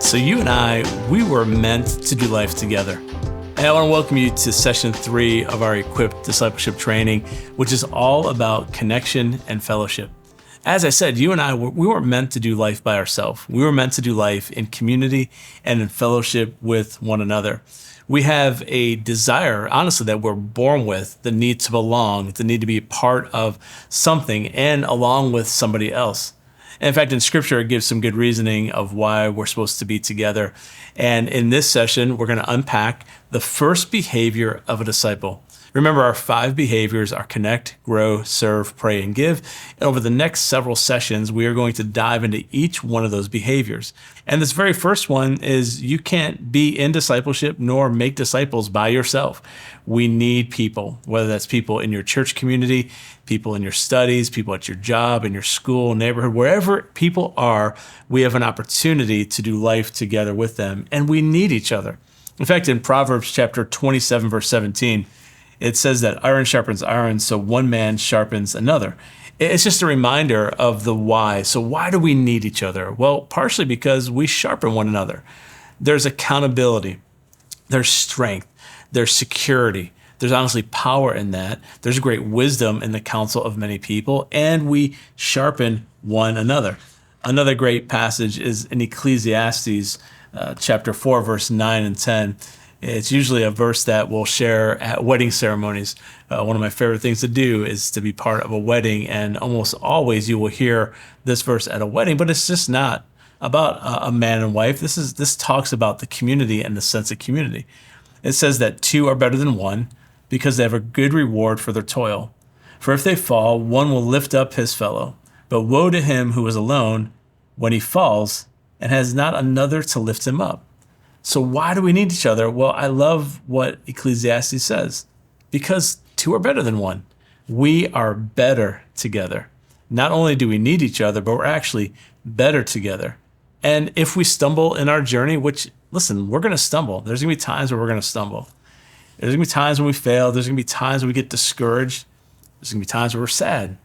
So you and I, we were meant to do life together. And I want to welcome you to session 3 of our Equipped Discipleship Training, which is all about connection and fellowship. As I said, you and I, we weren't meant to do life by ourselves. We were meant to do life in community and in fellowship with one another. We have a desire, honestly, that we're born with, the need to belong, the need to be a part of something and along with somebody else. In fact, in Scripture, it gives some good reasoning of why we're supposed to be together. And in this session, we're going to unpack the first behavior of a disciple. Remember, our 5 behaviors are connect, grow, serve, pray, and give. And over the next several sessions, we are going to dive into each one of those behaviors. And this very first one is you can't be in discipleship nor make disciples by yourself. We need people, whether that's people in your church community, people in your studies, people at your job, in your school, neighborhood, wherever people are, we have an opportunity to do life together with them. And we need each other. In fact, in Proverbs chapter 27, verse 17, it says that iron sharpens iron, so one man sharpens another. It's just a reminder of the why. So why do we need each other? Well, partially because we sharpen one another. There's accountability, there's strength, there's security. There's honestly power in that. There's great wisdom in the counsel of many people, and we sharpen one another. Another great passage is in Ecclesiastes chapter 4, verse 9 and 10. It's usually a verse that we'll share at wedding ceremonies. One of my favorite things to do is to be part of a wedding, and almost always you will hear this verse at a wedding, but it's just not about a man and wife. This talks about the community and the sense of community. It says that 2 are better than 1 because they have a good reward for their toil. For if they fall, one will lift up his fellow. But woe to him who is alone when he falls and has not another to lift him up. So why do we need each other? Well, I love what Ecclesiastes says. Because 2 are better than 1. We are better together. Not only do we need each other, but we're actually better together. And if we stumble in our journey, which, listen, we're going to stumble. There's going to be times where we're going to stumble. There's going to be times when we fail. There's going to be times when we get discouraged. There's going to be times where we're sad.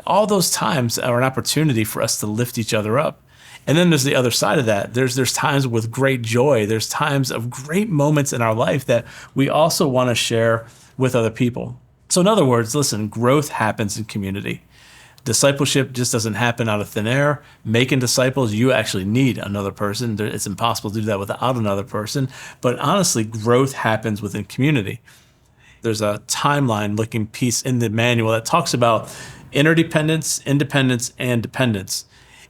All those times are an opportunity for us to lift each other up. And then there's the other side of that. There's times with great joy. There's times of great moments in our life that we also want to share with other people. So in other words, listen, growth happens in community. Discipleship just doesn't happen out of thin air. Making disciples, you actually need another person. It's impossible to do that without another person. But honestly, growth happens within community. There's a timeline-looking piece in the manual that talks about interdependence, independence, and dependence.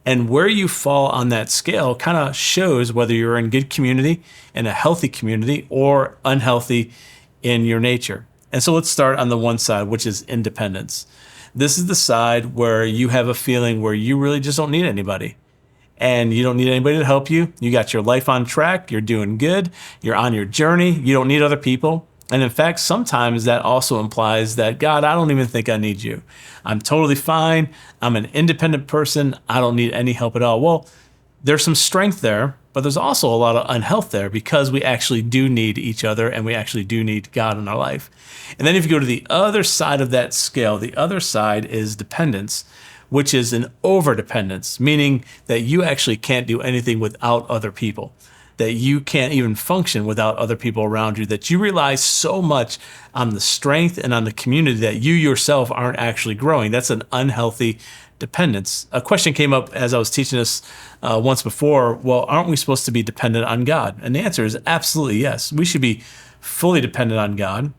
And where you fall on that scale kind of shows whether you're in good community, in a healthy community, or unhealthy in your nature. And so let's start on the one side, which is independence. This is the side where you have a feeling where you really just don't need anybody. And you don't need anybody to help you. You got your life on track. You're doing good. You're on your journey. You don't need other people. And in fact, sometimes that also implies that, God, I don't even think I need you. I'm totally fine. I'm an independent person. I don't need any help at all. Well, there's some strength there, but there's also a lot of unhealth there because we actually do need each other and we actually do need God in our life. And then if you go to the other side of that scale, the other side is dependence, which is an overdependence, meaning that you actually can't do anything without other people, that you can't even function without other people around you, that you rely so much on the strength and on the community that you yourself aren't actually growing. That's an unhealthy dependence. A question came up as I was teaching this once before, well, aren't we supposed to be dependent on God? And the answer is absolutely yes. We should be fully dependent on God.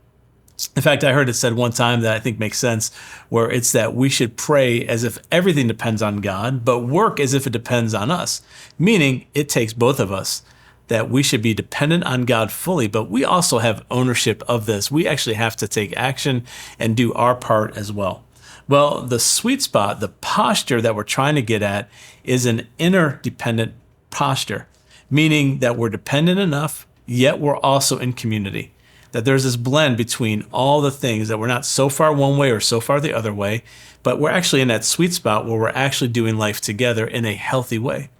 In fact, I heard it said one time that I think makes sense, where it's that we should pray as if everything depends on God, but work as if it depends on us, meaning it takes both of us. That we should be dependent on God fully, but we also have ownership of this. We actually have to take action and do our part as well. Well, the sweet spot, the posture that we're trying to get at is an interdependent posture, meaning that we're dependent enough, yet we're also in community. That there's this blend between all the things, that we're not so far one way or so far the other way, but we're actually in that sweet spot where we're actually doing life together in a healthy way.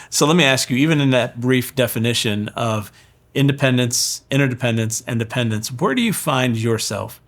So let me ask you, even in that brief definition of independence, interdependence, and dependence, where do you find yourself?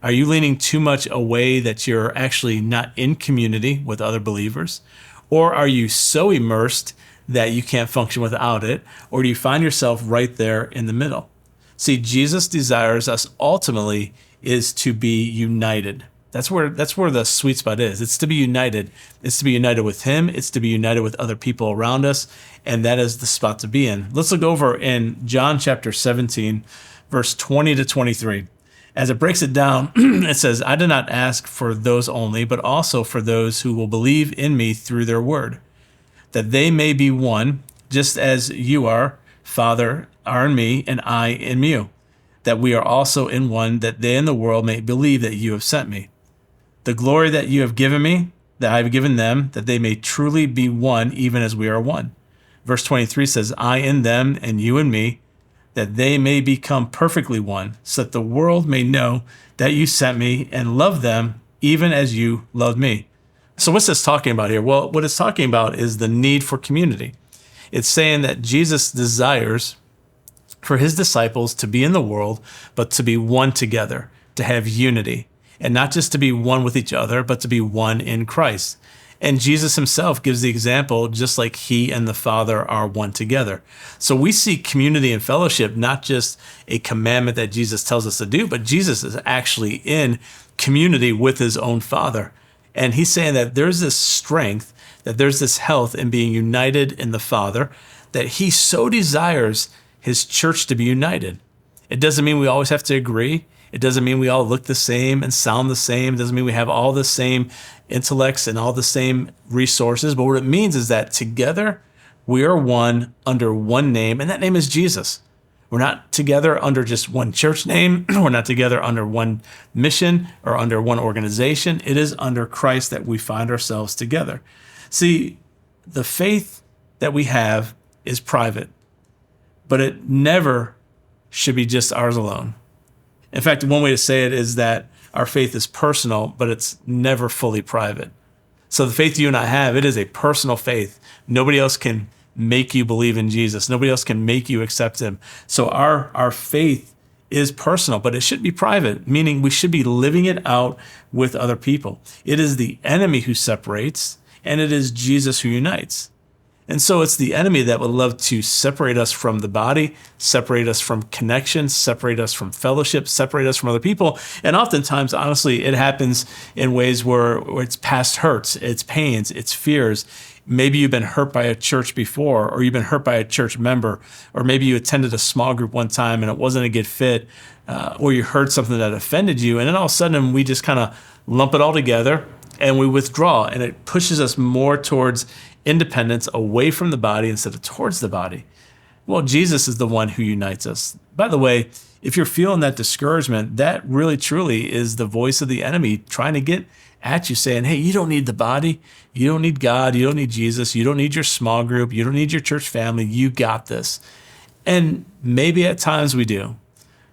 Are you leaning too much away that you're actually not in community with other believers? Or are you so immersed that you can't function without it? Or do you find yourself right there in the middle? See, Jesus desires us ultimately is to be united. That's where the sweet spot is. It's to be united. It's to be united with him. It's to be united with other people around us. And that is the spot to be in. Let's look over in John chapter 17, verse 20 to 23. As it breaks it down, it says, I did not ask for those only, but also for those who will believe in me through their word, that they may be one, just as you are, Father, are in me, and I in you, that we are also in one, that they in the world may believe that you have sent me. The glory that you have given me, that I have given them, that they may truly be one, even as we are one. Verse 23 says, I in them, and you in me, that they may become perfectly one, so that the world may know that you sent me and love them, even as you loved me. So what's this talking about here? Well, what it's talking about is the need for community. It's saying that Jesus desires for his disciples to be in the world, but to be one together, to have unity, and not just to be one with each other, but to be one in Christ. And Jesus himself gives the example, just like he and the Father are one together. So we see community and fellowship, not just a commandment that Jesus tells us to do, but Jesus is actually in community with his own Father. And he's saying that there's this strength, that there's this health in being united in the Father, that he so desires his church to be united. It doesn't mean we always have to agree. It doesn't mean we all look the same and sound the same. It doesn't mean we have all the same intellects and all the same resources. But what it means is that together we are one under one name, and that name is Jesus. We're not together under just one church name. We're not together under one mission or under one organization. It is under Christ that we find ourselves together. See, the faith that we have is private, but it never should be just ours alone. In fact, one way to say it is that our faith is personal, but it's never fully private. So the faith you and I have, it is a personal faith. Nobody else can make you believe in Jesus. Nobody else can make you accept him. So our faith is personal, but it should be private, meaning we should be living it out with other people. It is the enemy who separates, and it is Jesus who unites. And so it's the enemy that would love to separate us from the body, separate us from connection, separate us from fellowship, separate us from other people. And oftentimes, honestly, it happens in ways where it's past hurts, it's pains, it's fears. Maybe you've been hurt by a church before, or you've been hurt by a church member, or maybe you attended a small group one time and it wasn't a good fit, or you heard something that offended you. And then all of a sudden, we just kind of lump it all together and we withdraw. And it pushes us more towards independence, away from the body instead of towards the body. Well, Jesus is the one who unites us. By the way, if you're feeling that discouragement, that really truly is the voice of the enemy trying to get at you, saying, hey, you don't need the body, you don't need God, you don't need Jesus, you don't need your small group, you don't need your church family, you got this. And maybe at times we do,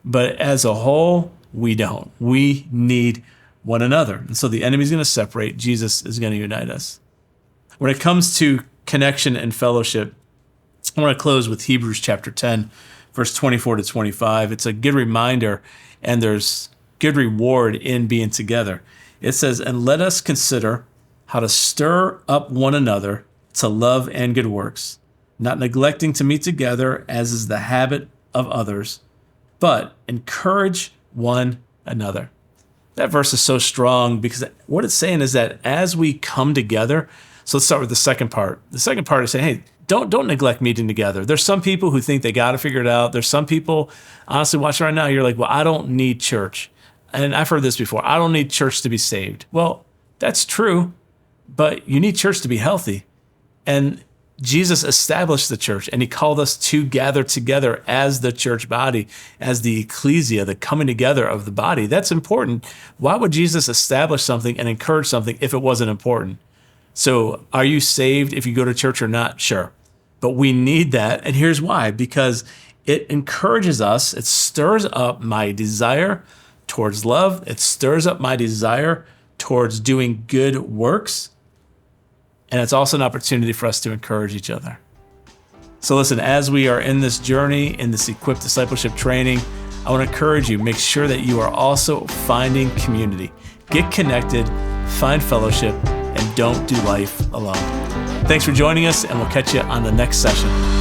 but as a whole, we don't. We need one another. And so the enemy's going to separate, Jesus is going to unite us. When it comes to connection and fellowship, I want to close with Hebrews chapter 10, verse 24 to 25. It's a good reminder, and there's good reward in being together. It says, and let us consider how to stir up one another to love and good works, not neglecting to meet together as is the habit of others, but encourage one another. That verse is so strong because what it's saying is that as we come together, so let's start with the second part. The second part is saying, hey, don't neglect meeting together. There's some people who think they got to figure it out. There's some people, honestly, watching right now, you're like, well, I don't need church. And I've heard this before. I don't need church to be saved. Well, that's true, but you need church to be healthy. And Jesus established the church, and he called us to gather together as the church body, as the ecclesia, the coming together of the body. That's important. Why would Jesus establish something and encourage something if it wasn't important? So are you saved if you go to church or not? Sure. But we need that. And here's why. Because it encourages us. It stirs up my desire towards love. It stirs up my desire towards doing good works. And it's also an opportunity for us to encourage each other. So listen, as we are in this journey, in this equipped discipleship training, I want to encourage you, make sure that you are also finding community. Get connected, find fellowship, and don't do life alone. Thanks for joining us, and we'll catch you on the next session.